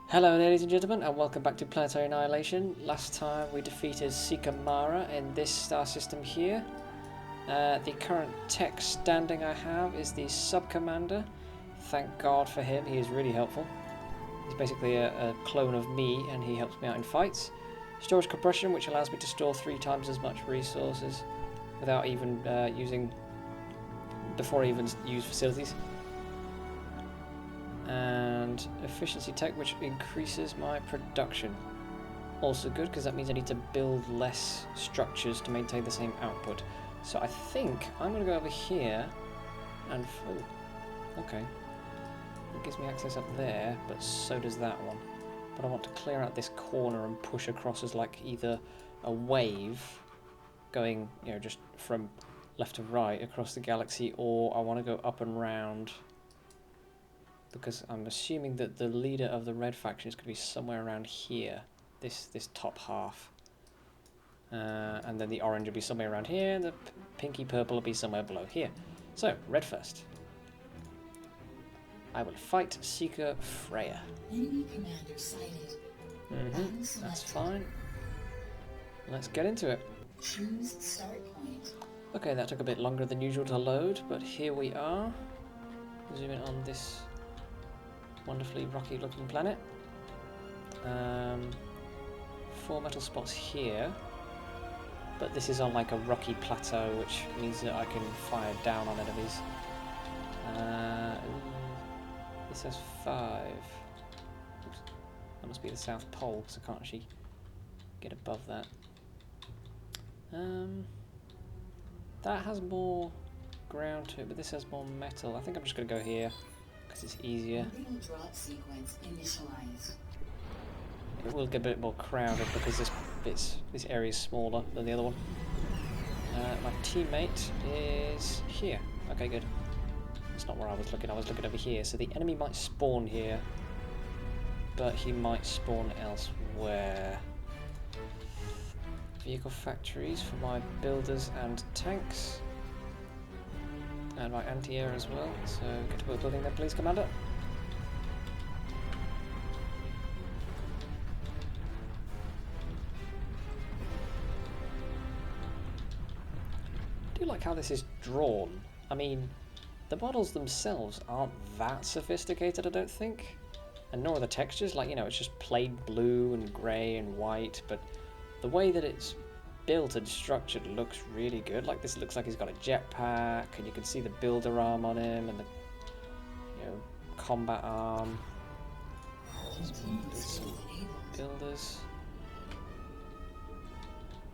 Hello ladies and gentlemen, and welcome back to Planetary Annihilation. Last time we defeated Sikamara in this star system here. The current tech standing I have is the Sub-Commander. Thank God for him, he is really helpful. He's basically a clone of me and he helps me out in fights. Storage compression, which allows me to store 3 times as much resources without even before I even use facilities. And efficiency tech, which increases my production. Also good, because that means I need to build less structures to maintain the same output. So I think I'm going to go over here and... Oh, okay. It gives me access up there, but so does that one. But I want to clear out this corner and push across as like either a wave going, you know, just from left to right across the galaxy, or I want to go up and round, because I'm assuming that the leader of the red faction is going to be somewhere around here, this top half. And then the orange will be somewhere around here, and the pinky purple will be somewhere below here. So, red first. I will fight Seeker Freya. Enemy commander sighted. That's fine. Let's get into it. Choose start point. Okay, that took a bit longer than usual to load, but here we are. Zoom in on this wonderfully rocky looking planet. 4 metal spots here, but this is on like a rocky plateau, which means that I can fire down on enemies. This has 5. Oops. That must be the South Pole, because I can't actually get above that. That has more ground to it, but this has more metal. I think I'm just going to go here, because it's easier. Drop sequence initialized. It will get a bit more crowded because this area is smaller than the other one. My teammate is here. Okay, good. That's not where I was looking. I was looking over here. So the enemy might spawn here, but he might spawn elsewhere. Vehicle factories for my builders and tanks. And my anti-air as well. So get to work building them, please, Commander. I do like how this is drawn. I mean, the models themselves aren't that sophisticated, I don't think. And nor are the textures. Like, you know, it's just plain blue and grey and white. But the way that it's built and structured looks really good. Like, this looks like he's got a jetpack, and you can see the builder arm on him and the, you know, combat arm. Some builders.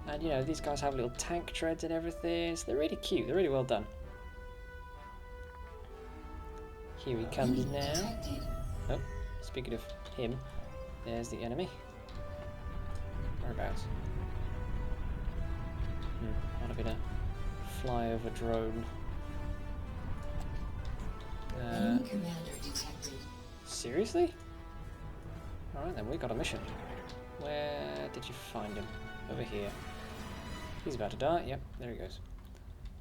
And, you know, these guys have little tank treads and everything, so they're really cute. They're really well done. Here he comes now. Oh, speaking of him, there's the enemy. Whereabouts? Might have been a flyover drone. Commander detected. Seriously? Alright then, we got a mission. Where did you find him? Over here. He's about to die. Yep, there he goes.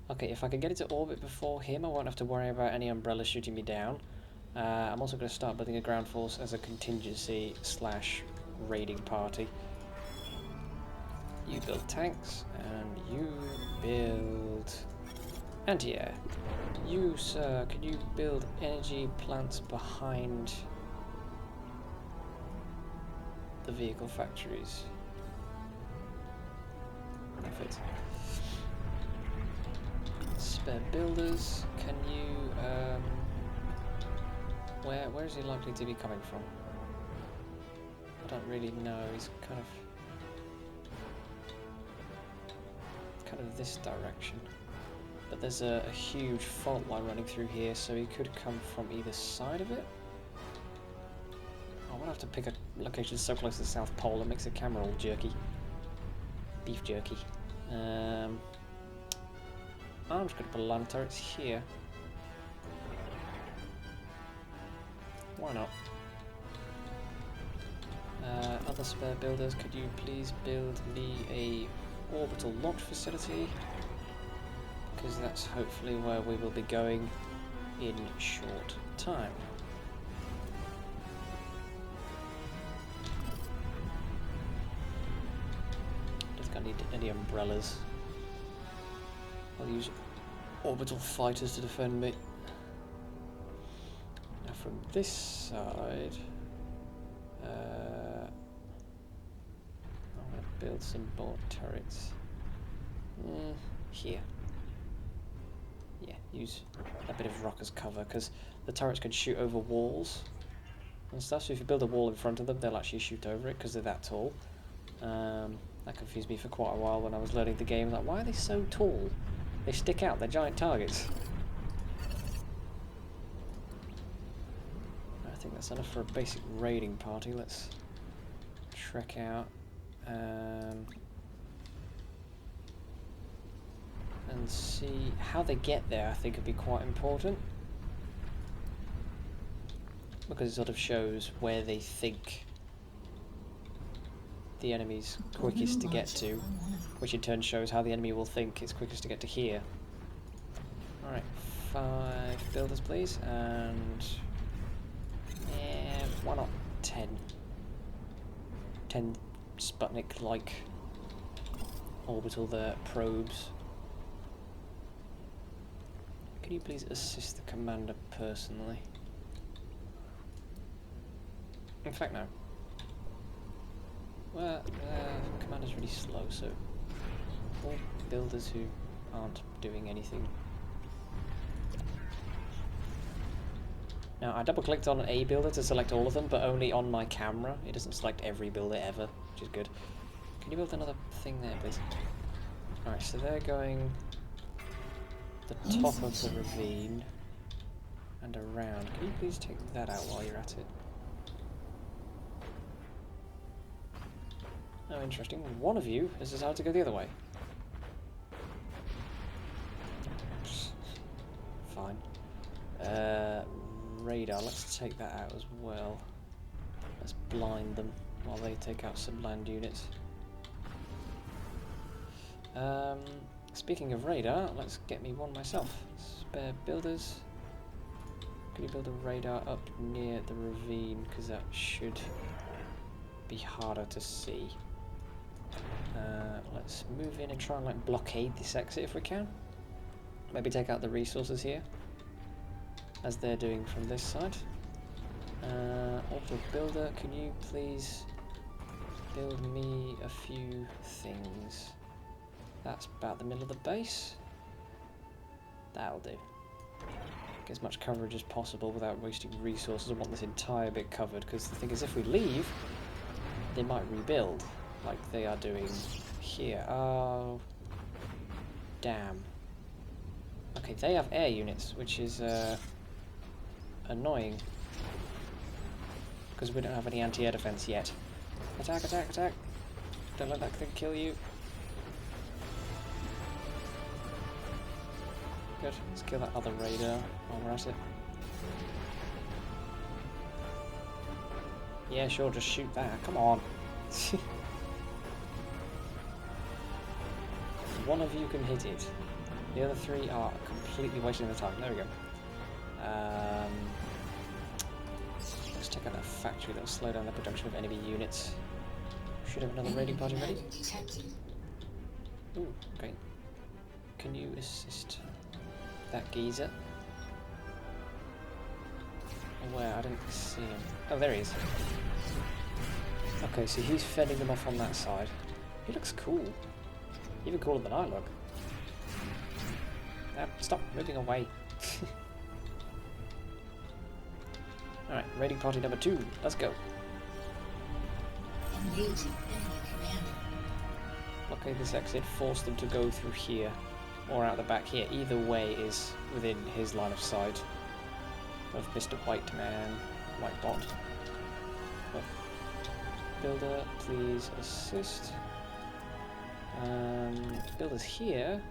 Okay, if I can get into orbit before him, I won't have to worry about any umbrellas shooting me down. I'm also going to start building a ground force as a contingency / raiding party. You build tanks, and you build anti-air. You, sir, can you build energy plants behind the vehicle factories? Perfect. Spare builders, can you, where is he likely to be coming from? I don't really know, he's kind of this direction. But there's a huge fault line running through here, so he could come from either side of it. I will have to pick a location so close to the South Pole, it makes the camera all jerky. Beef jerky. I'm just going to put a line of turrets here. Why not? Other spare builders, could you please build me a orbital launch facility? Because that's hopefully where we will be going in short time. Don't need any umbrellas. I'll use orbital fighters to defend me. Now from this side, I'm going to build some more turrets. Here. Yeah, use a bit of rock as cover, because the turrets can shoot over walls and stuff, so if you build a wall in front of them, they'll actually shoot over it because they're that tall. That confused me for quite a while when I was learning the game. Like, why are they so tall? They stick out, they're giant targets. I think that's enough for a basic raiding party. Let's trek out and see how they get there. I think would be quite important, because it sort of shows where they think the enemy's quickest to get to, which in turn shows how the enemy will think it's quickest to get to here. Alright, 5 builders please, and yeah, why not 10? 10 Sputnik-like orbital there, probes. Can you please assist the commander personally? In fact, no. Well, commander's really slow, so all builders who aren't doing anything. Now, I double-clicked on a builder to select all of them, but only on my camera. It doesn't select every builder ever, which is good. Can you build another thing there, please? Alright, so they're going the top of the ravine and around. Can you please take that out while you're at it? Oh, interesting. One of you has decided to go the other way. Fine. Radar, let's take that out as well. Let's blind them while they take out some land units. Speaking of radar, let's get me one myself. Spare builders. Can you build a radar up near the ravine? Because that should be harder to see. Let's move in and try and like blockade this exit if we can. Maybe take out the resources here, as they're doing from this side. Auto builder, can you please build me a few things? That's about the middle of the base. That'll do. Get as much coverage as possible without wasting resources. I want this entire bit covered, because the thing is, if we leave, they might rebuild, like they are doing here. Oh, damn. Okay, they have air units, which is annoying, because we don't have any anti-air defense yet. Attack, attack, attack. Don't let that thing kill you. Good, let's kill that other radar while we're at it. Yeah, sure, just shoot that. Come on. One of you can hit it. The other 3 are completely wasting their time. There we go. Let's check out that factory. That'll slow down the production of enemy units. Should have another raiding party ready. Ooh, okay. Can you assist that geezer? Where? I didn't see him. Oh, there he is. Okay, so he's fending them off on that side. He looks cool. Even cooler than I look. Stop moving away. Alright, raiding party number 2. Let's go. Engaging enemy commander. Okay, this exit forced them to go through here or out the back here. Either way is within his line of sight of Mr. White Man, White Bot. Oh. Builder, please assist. Builders here.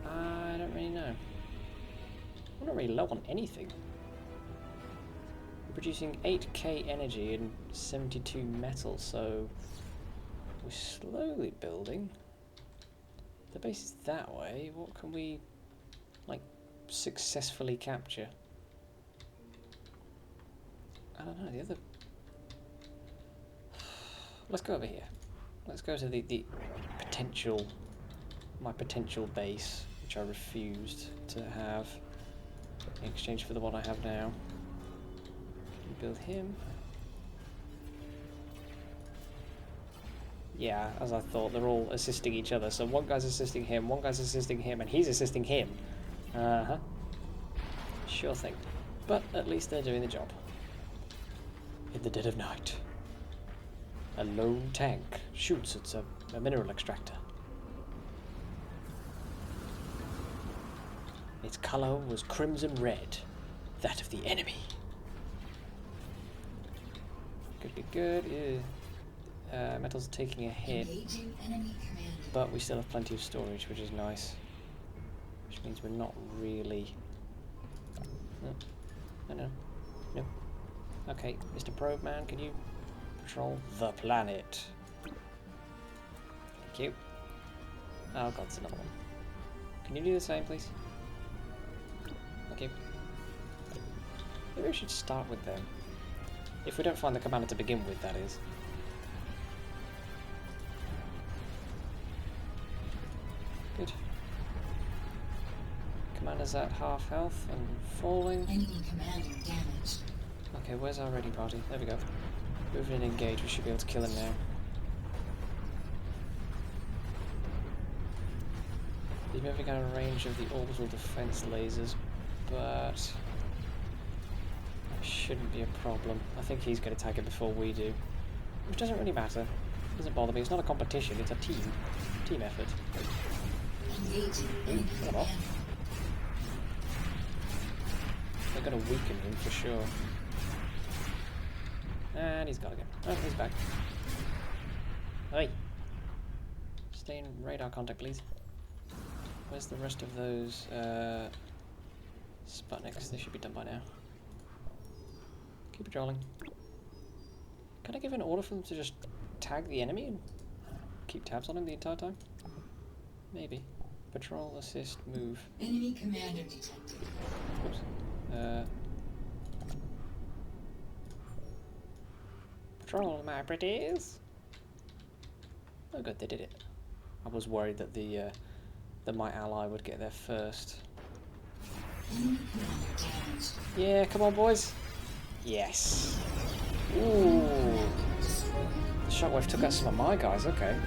I don't really know. We're not really low on anything. We're producing 8k energy and 72 metal, so we're slowly building. The base is that way. What can we, like, successfully capture? I don't know, the other... Let's go over here. let's go to the potential, my potential base, which I refused to have in exchange for the one I have now. Can you build him? Yeah, as I thought, they're all assisting each other. So one guy's assisting him, one guy's assisting him, and he's assisting him. Uh-huh. Sure thing. But at least they're doing the job. In the dead of night, a lone tank shoots at a mineral extractor. Its colour was crimson red, that of the enemy. Could be good. Metal's taking a hit, but we still have plenty of storage, which is nice. Which means we're not really... No. Okay, Mr. Probe Man, can you patrol the planet? Thank you. Oh god, it's another one. Can you do the same, please? Thank you. Maybe we should start with them. If we don't find the commander to begin with, that is. Good. Commander's at half health and falling. Enemy commander damaged. Okay, where's our ready party? There we go. Move in and engage, we should be able to kill him now. He's moving out of range of the orbital defense lasers, but that shouldn't be a problem. I think he's going to tag it before we do. Which doesn't really matter. It doesn't bother me. It's not a competition, it's a team effort. Engaging enemy Come on. commander. They're going to weaken him for sure. And he's got again. Oh, he's back. Hey! Stay in radar contact, please. Where's the rest of those Sputniks? They should be done by now. Keep patrolling. Can I give an order for them to just tag the enemy and keep tabs on him the entire time? Maybe. Patrol, assist, move. Enemy commander detected. Oops. Patrol, my pretties. Oh good, they did it. I was worried that that my ally would get there first. Enemy commander damaged. Yeah, come on boys. Yes. Ooh. Shockwave took out some of my guys, okay.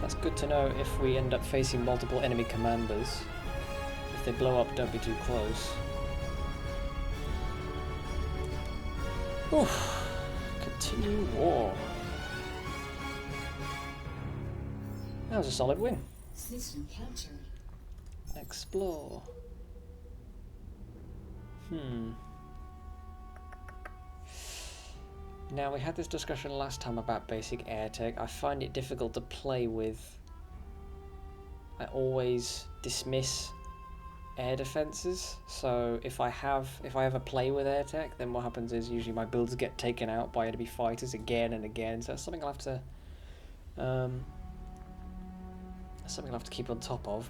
That's good to know if we end up facing multiple enemy commanders. If they blow up, don't be too close. Oof. Continue war. That was a solid win. System captured. Explore. Now, we had this discussion last time about basic air tech. I find it difficult to play with. I always dismiss air defenses. So if I ever play with air tech, then what happens is usually my builds get taken out by enemy fighters again and again. So that's something I'll have to keep on top of.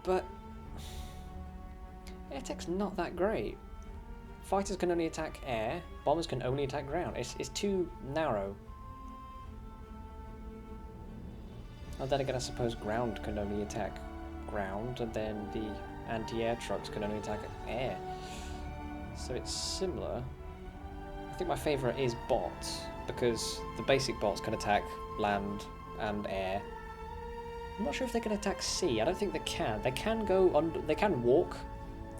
But air tech's not that great. Fighters can only attack air, bombers can only attack ground. It's too narrow. And then again, I suppose ground can only attack ground, and then the anti-air trucks can only attack air. So it's similar. I think my favourite is bots, because the basic bots can attack land and air. I'm not sure if they can attack sea. I don't think they can. They can go under. They can walk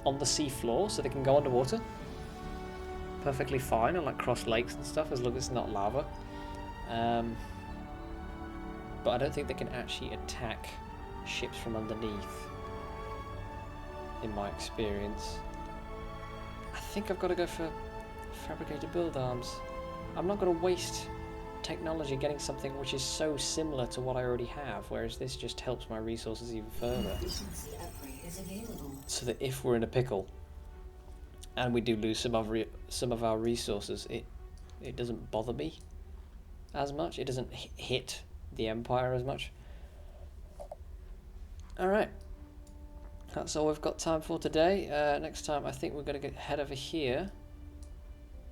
on the sea floor, so they can go underwater. Perfectly fine, and like cross lakes and stuff, as long as it's not lava. But I don't think they can actually attack ships from underneath, in my experience. I think I've got to go for fabricated build arms. I'm not going to waste technology getting something which is so similar to what I already have, whereas this just helps my resources even further. Efficiency upgrade is available. So that if we're in a pickle and we do lose some of our resources, it doesn't bother me as much. It doesn't hit the Empire as much. Alright, that's all we've got time for today. Next time I think we're going to head over here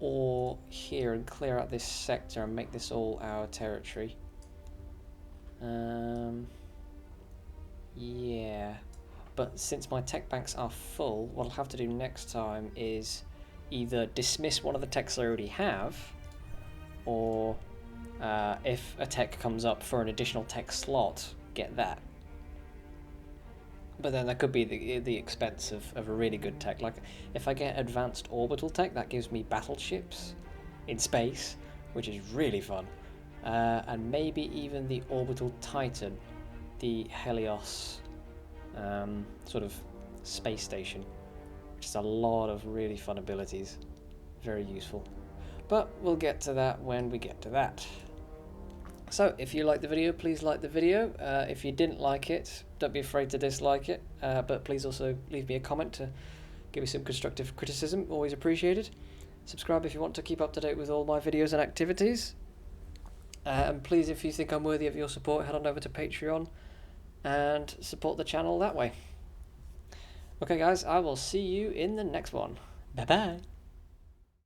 ore here and clear out this sector and make this all our territory. Yeah, but since my tech banks are full, what I'll have to do next time is either dismiss one of the techs I already have, or if a tech comes up for an additional tech slot, get that. But then that could be the expense of a really good tech. Like, if I get advanced orbital tech, that gives me battleships in space, which is really fun. And maybe even the orbital Titan, the Helios sort of space station, which is a lot of really fun abilities. Very useful. But we'll get to that when we get to that. So, if you liked the video, please like the video. If you didn't like it, don't be afraid to dislike it. But please also leave me a comment to give me some constructive criticism. Always appreciated. Subscribe if you want to keep up to date with all my videos and activities. And please, if you think I'm worthy of your support, head on over to Patreon and support the channel that way. Okay, guys, I will see you in the next one. Bye-bye.